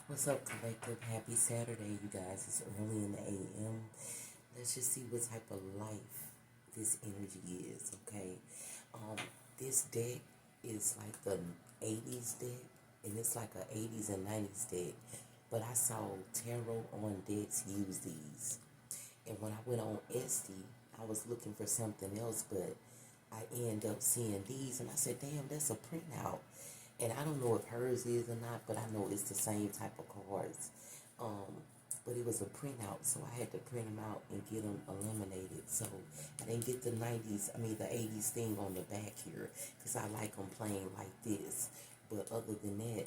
What's up, collective? Happy Saturday, you guys. It's early in the AM. Let's just see what type of life this energy is, okay? Um, this deck is like the 80s deck, and it's like a 80s and 90s deck. But I saw tarot on decks use these. And when I went on Etsy, I was looking for something else, but I end up seeing these, and I said, damn, that's a printout. And I don't know if hers is or not, but I know it's the same type of cards. Um, but it was a printout, so I had to print them out and get them eliminated. So I didn't get the 80s thing on the back here, because I like them plain like this. But other than that,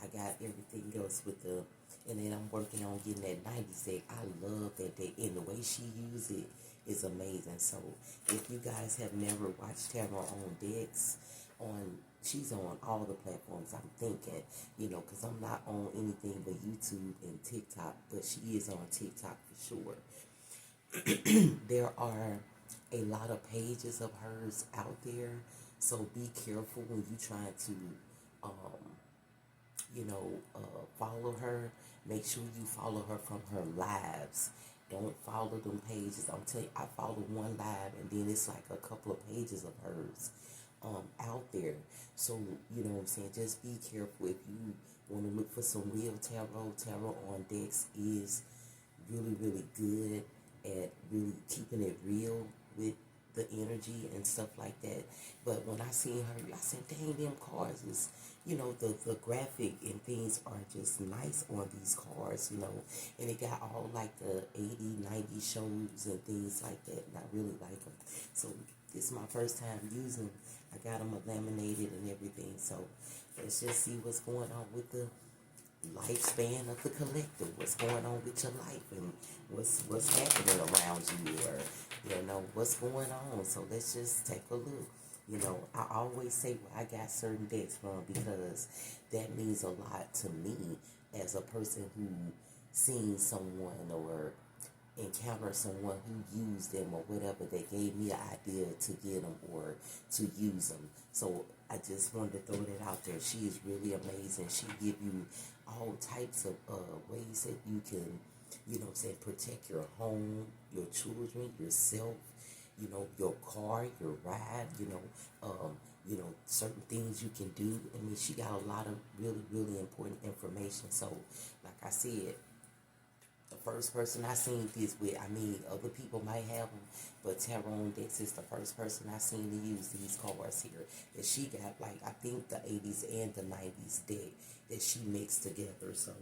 I got everything else with the, and then I'm working on getting that 90s deck. I love that deck, and the way she used it is amazing. So if you guys have never watched Tarot on decks, on she's on all the platforms, I'm thinking, because I'm not on anything but YouTube and TikTok, but she is on TikTok for sure. There are a lot of pages of hers out there, so be careful when you try to um, follow her. Make sure you follow her from her lives. Don't follow them pages. I'm telling you, I follow one live, and then it's like a couple of pages of hers out there. So, you know what I'm saying? Just be careful if you want to look for some real tarot. Tarot on decks is really, really good at really keeping it real with the energy and stuff like that. But when I seen her, I said, dang, them cards is, the graphic and things are just nice on these cards, and it got all like the 80, 90 shows and things like that, and I really like them. So this is my first time using them. I got them laminated and everything, so let's just see what's going on with the lifespan of the collective. What's going on with your life, and what's happening around you, or what's going on. So let's just take a look. I always say where I got certain decks from, because that means a lot to me as a person who seen someone or encountered someone who used them or whatever, that gave me an idea to get them or to use them. So I just wanted to throw that out there. She is really amazing. She give you all types of ways that you can, protect your home, your children, yourself, your car, your ride, certain things you can do. I mean, she got a lot of really, really important information. So, like I said, the first person I seen this with, other people might have them, but Tyrone Dix is the first person I seen to use these cards here. And she got, like, I think the 80s and the 90s deck that she mixed together. So,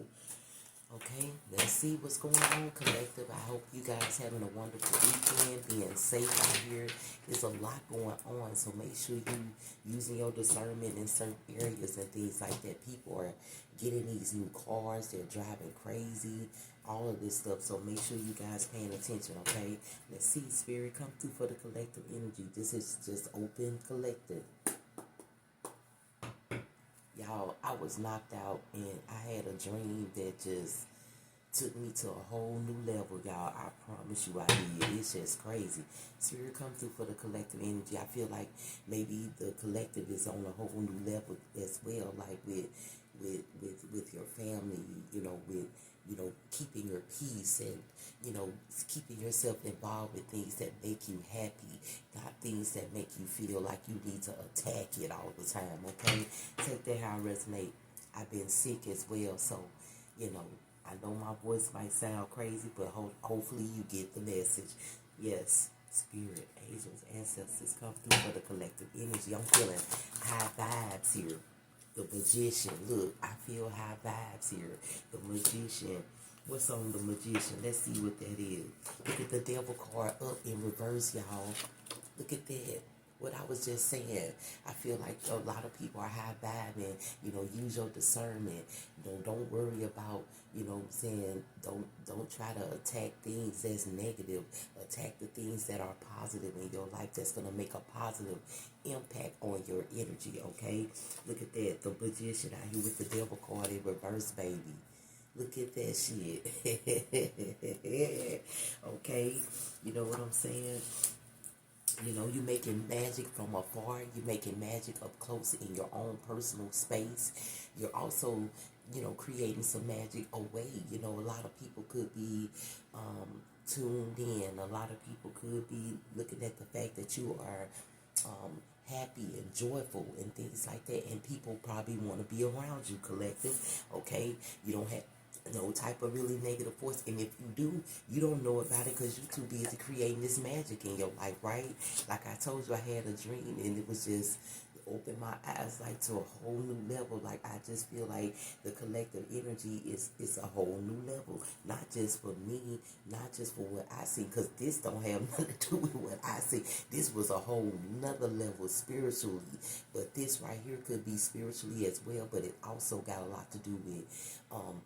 okay, let's see what's going on, collective. I hope you guys having a wonderful weekend, being safe out here. There's a lot going on, so make sure you using your discernment in certain areas and things like that. People are getting these new cars, they're driving crazy, all of this stuff. So make sure you guys paying attention, okay? Let's see, Spirit, come through for the collective energy. This is just open collective. Y'all, I was knocked out, and I had a dream that just took me to a whole new level, y'all. I promise you I did. It's just crazy. Spirit come through for the collective energy. I feel like maybe the collective is on a whole new level as well, like with your family, with keeping your peace, and keeping yourself involved with things that make you happy, not things that make you feel like you need to attack it all the time. Okay, take that how I resonate. I've been sick as well, so I know my voice might sound crazy, but hopefully you get the message. Yes, spirit, angels, ancestors, come through for the collective energy. I'm feeling high vibes here. The magician, look, I feel high vibes here. The magician. What's on the magician? Let's see what that is. Look at the devil card up in reverse, y'all. Look at that. What I was just saying, I feel like a lot of people are high vibing, use your discernment. Don't worry about, saying, don't try to attack things that's negative. Attack the things that are positive in your life, that's going to make a positive impact on your energy, okay? Look at that, the magician out here with the devil card in reverse, baby. Look at that shit. Okay, you know what I'm saying? You know, you're making magic from afar. You're making magic up close in your own personal space. You're also, you know, creating some magic away. You know, a lot of people could be tuned in. A lot of people could be looking at the fact that you are happy and joyful and things like that. And people probably want to be around you, collective. Okay? You don't have no type of really negative force, and if you do, you don't know about it because you're too busy creating this magic in your life, right? Like I told you, I had a dream and it was just opened my eyes like to a whole new level. Like I just feel like the collective energy is a whole new level, not just for me, not just for what I see, because this don't have nothing to do with what I see. This was a whole nother level spiritually, but this right here could be spiritually as well, but it also got a lot to do with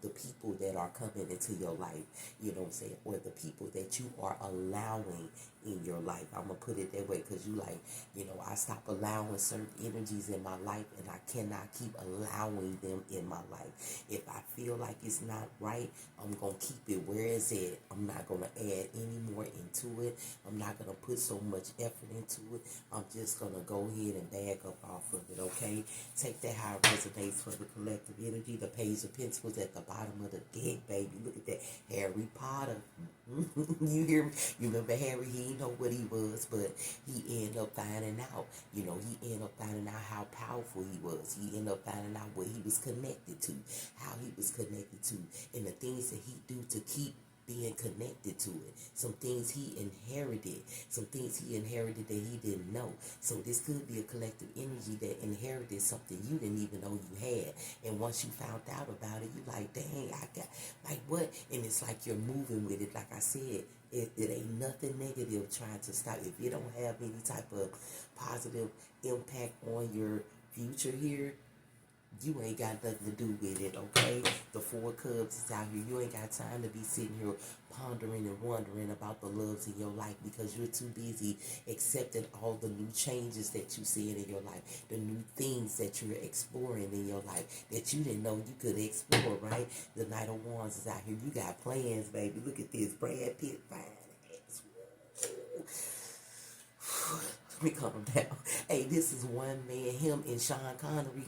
the people that are coming into your life, you know what I'm saying, or the people that you are allowing in your life. I'm gonna put it that way because you like, you know, I stop allowing certain energies in my life and I cannot keep allowing them in my life. If I feel like it's not right, I'm gonna keep it where it's at. I'm not gonna add any more into it. I'm not gonna put so much effort into it. I'm just gonna go ahead and bag up off of it, okay? Take that how it resonates for the collective energy. The Page of Pentacles at the bottom of the deck, baby. Look at that. Harry Potter. You hear me? You remember Harry? He didn't know what he was, but he ended up finding out. You know, he ended up finding out how powerful he was. He ended up finding out what he was connected to, how he was connected to, and the things that he do to keep being connected to it. Some things he inherited, some things he inherited that he didn't know. So this could be a collective energy that inherited something you didn't even know you had. And once you found out about it, you like, dang, I got, like what? And it's like you're moving with it. Like I said, it ain't nothing negative trying to stop. If you don't have any type of positive impact on your future here, you ain't got nothing to do with it, okay? The Four Cubs is out here. You ain't got time to be sitting here pondering and wondering about the loves in your life because you're too busy accepting all the new changes that you see in your life, the new things that you're exploring in your life that you didn't know you could explore, right? The Knight of Wands is out here. You got plans, baby. Look at this. Brad Pitt, fine ass. Let me calm down. Hey, this is one man, him and Sean Connery.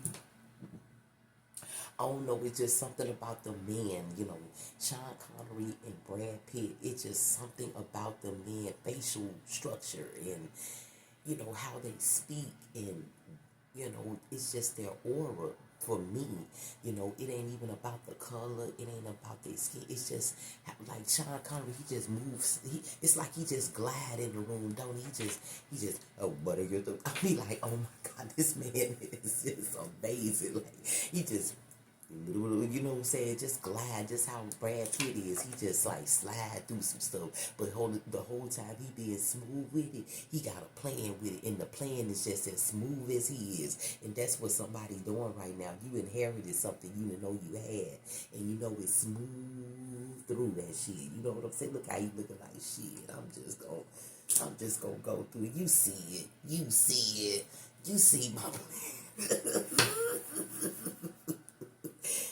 I don't know, it's just something about the men, you know, Sean Connery and Brad Pitt. It's just something about the men, facial structure and, you know, how they speak and, you know, it's just their aura for me. You know, it ain't even about the color. It ain't about their skin. It's just like Sean Connery, he just moves. It's like he just glide in the room, don't he? He just, oh, what are you doing? I be like, oh my God, this man is just amazing. Like, he just, you know what I'm saying, just glide, just how Brad Pitt is. He just like slide through some stuff, but the whole time he being smooth with it, he got a plan with it, and the plan is just as smooth as he is. And that's what somebody's doing right now. You inherited something you didn't know you had, and you know it's smooth through that shit. You know what I'm saying? Look how you looking like shit. I'm just gonna go through it. You see it. You see it. You see my plan.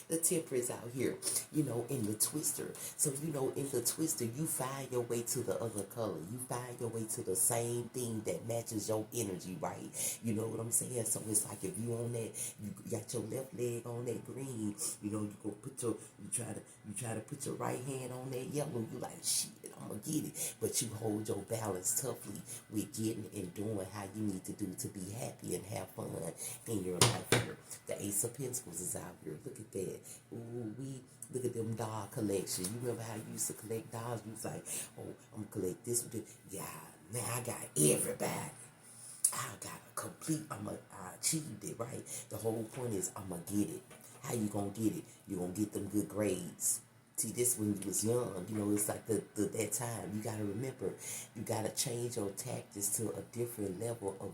The Temperance out here, you know, in the Twister. So, you know, in the Twister, you find your way to the other color. You find your way to the same thing that matches your energy, right? You know what I'm saying? So it's like if you on that, you got your left leg on that green, you know, you go put your, you try to put your right hand on that yellow. You like, shit, I'm gonna get it. But you hold your balance toughly with getting and doing how you need to do to be happy and have fun in your life here. The Ace of Pentacles is out here. Look at that. Ooh, look at them doll collection. You remember how you used to collect dolls? You was like, oh, I'm gonna collect this one. Yeah, now I got everybody. I got a complete, I achieved it, right? The whole point is I'm gonna get it. How you gonna get it? You gonna get them good grades. See, this when you was young, you know, it's like that time. You gotta remember, you gotta change your tactics to a different level of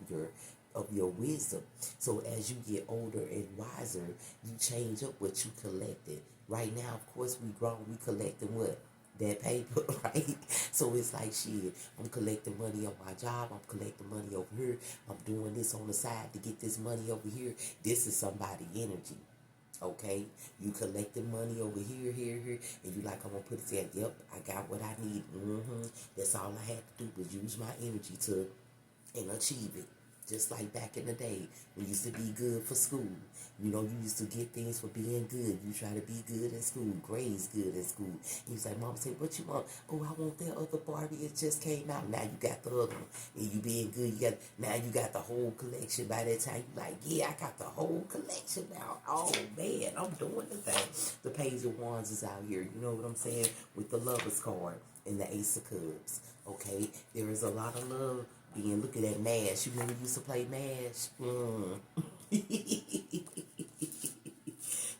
your wisdom. So as you get older and wiser, you change up what you collected. Right now, of course, we grown, we collecting what? That paper, right? So it's like, shit, I'm collecting money on my job. I'm collecting money over here. I'm doing this on the side to get this money over here. This is somebody energy. Okay, you collecting money over here, and you like, I'm gonna put it there. Yep, I got what I need. That's all I had to do was use my energy to and achieve it. Just like back in the day, we used to be good for school. You know, you used to get things for being good. You try to be good in school, grades good in school. You was like, Mom say, what you want? Oh, I want that other Barbie. It just came out. Now you got the other one. And you being good, now you got the whole collection. By that time, you like, yeah, I got the whole collection now. Oh man, I'm doing the thing. The Page of Wands is out here. You know what I'm saying? With the Lover's card and the Ace of Cups. Okay, there is a lot of love being. Look at that MASH. You remember you used to play MASH?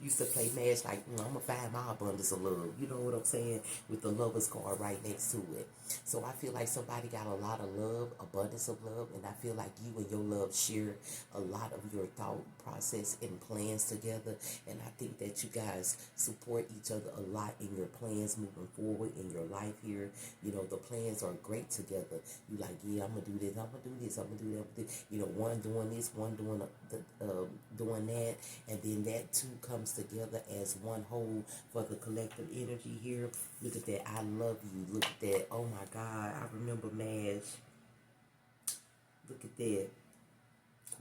Used to play MASH like, I'm going to find my abundance of love. You know what I'm saying? With the Lover's card right next to it. So I feel like somebody got a lot of love, abundance of love, and I feel like you and your love share a lot of your thought process and plans together. And I think that you guys support each other a lot in your plans moving forward in your life here. You know, the plans are great together. You like, yeah, I'm going to do this, I'm going to do this, I'm going to do that. You know, one doing this, one doing doing that, and then that too comes together as one whole for the collective energy here. Look at that. I love you. Look at that. Oh my God. I remember MASH. Look at that.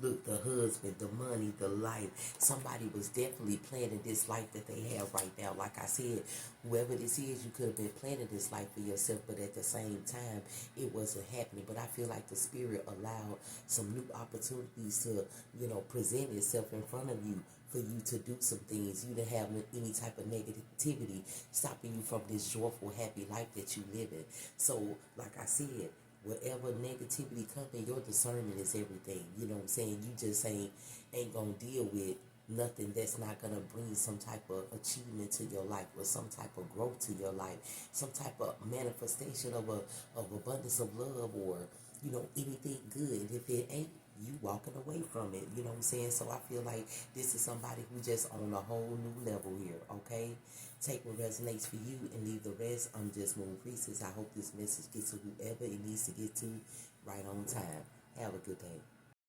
Look, the husband, the money, the life. Somebody was definitely planning this life that they have right now. Like I said, whoever this is, you could have been planning this life for yourself, but at the same time, it wasn't happening. But I feel like the Spirit allowed some new opportunities to, present itself in front of you for you to do some things. You didn't have any type of negativity stopping you from this joyful, happy life that you live in. So, like I said, whatever negativity coming, your discernment is everything. You know what I'm saying? You just ain't gonna deal with nothing that's not gonna bring some type of achievement to your life or some type of growth to your life, some type of manifestation of abundance of love or anything good. If it ain't, you walking away from it. You know what I'm saying? So I feel like this is somebody who just on a whole new level here. Okay, take what resonates for you and leave the rest. I'm just Moon Priestess. I hope this message gets to whoever it needs to get to right on time. Have a good day.